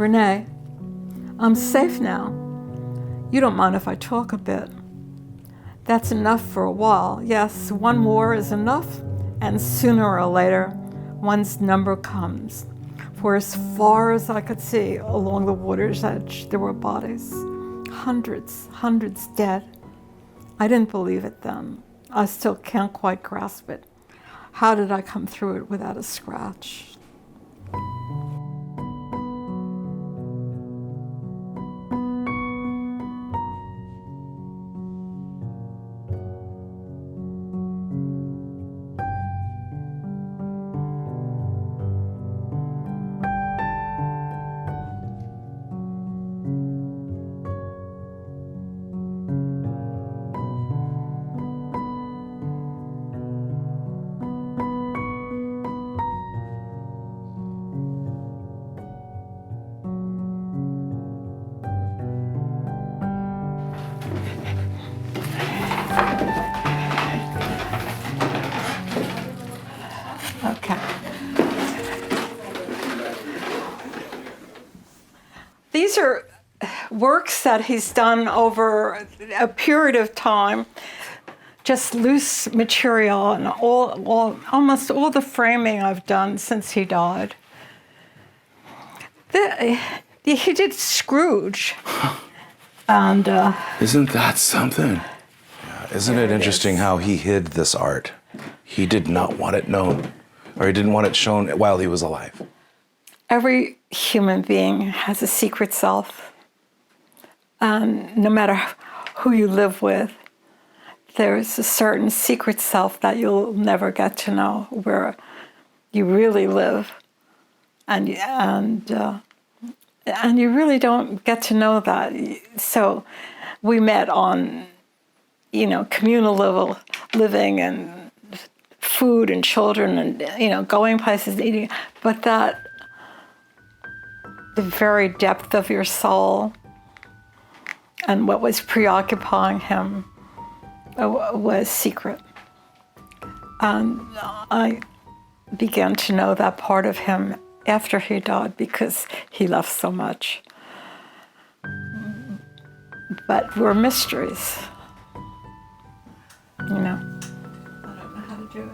Renee, I'm safe now. You don't mind if I talk a bit? That's enough for a while. Yes, one more is enough, and sooner or later, one's number comes. For as far as I could see along the water's edge, there were bodies. Hundreds dead. I didn't believe it then. I still can't quite grasp it. How did I come through it without a scratch? Okay. These are works that he's done over a period of time, just loose material, and almost all the framing I've done since he died. He did Scrooge. And isn't that something? Yeah, isn't it interesting how he hid this art? He did not want it known, or he didn't want it shown while he was alive. Every human being has a secret self. No matter who you live with, there's a certain secret self that you'll never get to know, where you really live, and you really don't get to know that. So we met on, communal level living and food and children and, going places, eating, but that the very depth of your soul and what was preoccupying him was secret. And I began to know that part of him after he died because he left so much. But we're mysteries, I don't know how to do it.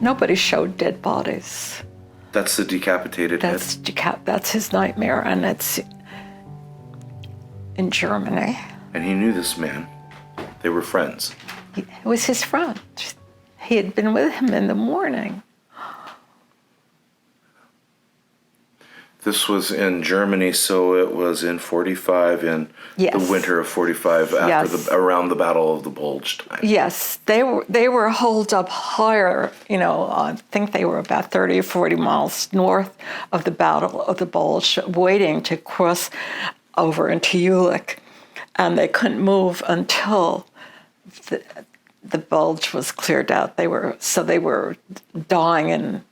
Nobody showed dead bodies. That's the decapitated head? That's his nightmare, and it's in Germany. And he knew this man. They were friends. It was his friend. He had been with him in the morning. This was in Germany, so it was in 45, in Yes. the winter of 45, Yes. around the Battle of the Bulge time. Yes, they were holed up higher, I think they were about 30 or 40 miles north of the Battle of the Bulge, waiting to cross over into Jülich. And they couldn't move until the bulge was cleared out. They were dying and,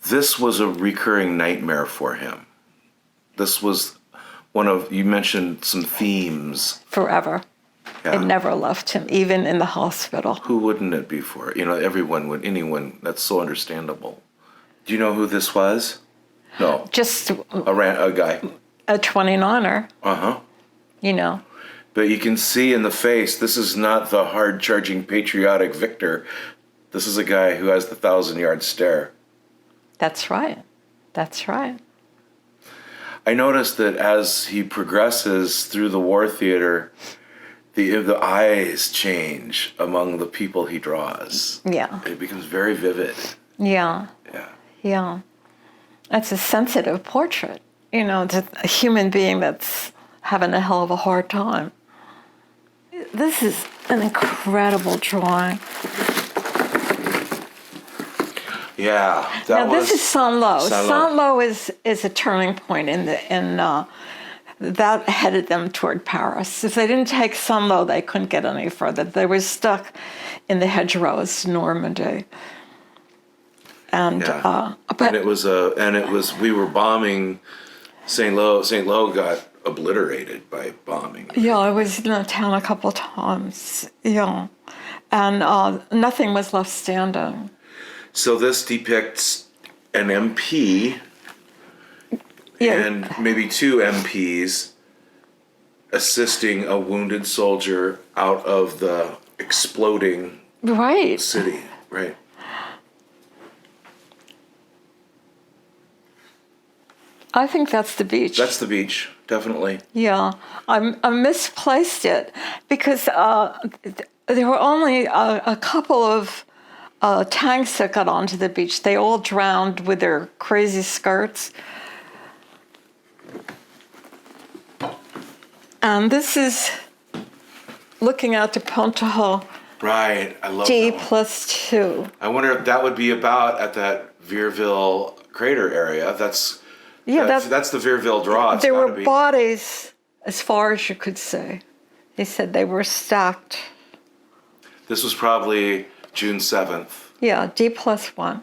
This was a recurring nightmare for him. This was you mentioned some themes. forever. Yeah. It never left him, even in the hospital. Who wouldn't it be for? Anyone, that's so understandable. Do you know who this was? No. Just A guy. a 29er, Uh-huh. But you can see in the face, this is not the hard-charging patriotic victor. This is a guy who has the 1,000-yard stare. That's right. That's right. I noticed that as he progresses through the war theater, the eyes change among the people he draws. Yeah. It becomes very vivid. Yeah. Yeah. Yeah. That's a sensitive portrait. It's a human being that's having a hell of a hard time. This is an incredible drawing. Yeah. This is Saint-Lô. Saint-Lô is a turning point in that headed them toward Paris. If they didn't take Sunlow, they couldn't get any further. They were stuck in the hedgerows in Normandy. And and it was we were bombing St. Lo. St. Lo got obliterated by bombing. Yeah, I was in the town a couple of times. Yeah, and nothing was left standing. So this depicts an MP and maybe two MPs assisting a wounded soldier out of the exploding city. Right. I think that's the beach. That's the beach, definitely. Yeah, I misplaced it because there were only a couple of tanks that got onto the beach. They all drowned with their crazy skirts. And this is looking out to Pontaho. Right, I love D that one. +2. I wonder if that would be about at that Vierville crater area. That's the Vierville draw. There were bodies as far as you could see. He said they were stacked. This was probably June 7th. Yeah, D +1.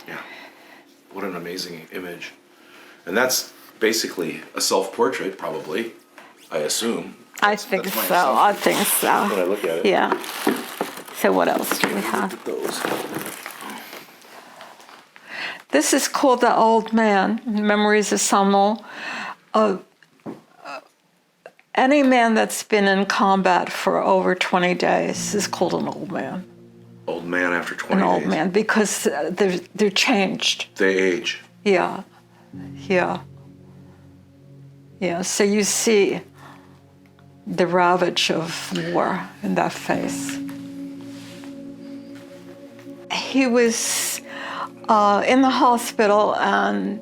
Yeah, what an amazing image. And that's basically a self-portrait, probably, I assume. I think so. I think so. When I look at it. Yeah. So what else do we have? Look at those. This is called The Old Man, Memories of Samuel. Any man that's been in combat for over 20 days is called an old man. Old man after 20 days. An old man, because they're changed. They age. Yeah. Yeah. Yeah, so you see the ravage of war in that face. He was in the hospital and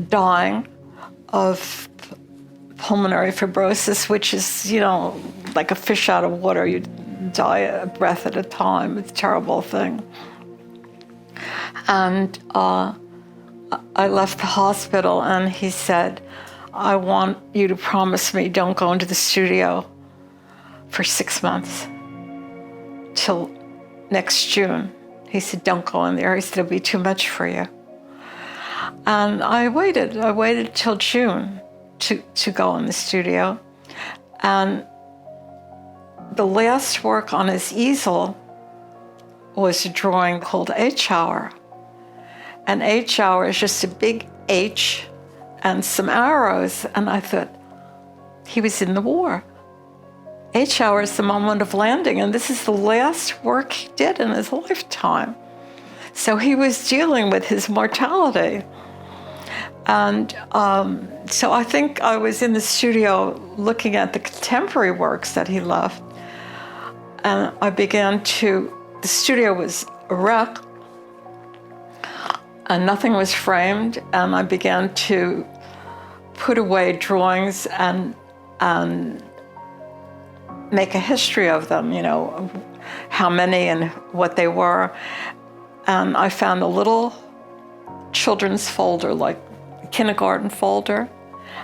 dying of pulmonary fibrosis, which is, like a fish out of water. You die a breath at a time. It's a terrible thing. And I left the hospital and he said, I want you to promise me don't go into the studio for 6 months till next June. He said, don't go in there. He said, it'll be too much for you. And I waited till June to go in the studio. And the last work on his easel was a drawing called H-Hour. And H-Hour is just a big H and some arrows. And I thought, he was in the war. H-Hour is the moment of landing, and this is the last work he did in his lifetime. So he was dealing with his mortality. And so I think I was in the studio looking at the contemporary works that he left. And the studio was a wreck, and nothing was framed, and I began to put away drawings and make a history of them, how many and what they were. And I found a little children's folder, like a kindergarten folder,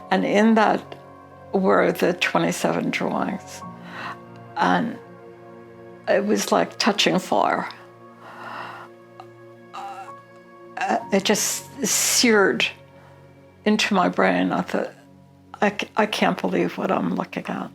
and in that were the 27 drawings. And it was like touching fire. It just seared into my brain. I thought, I can't believe what I'm looking at.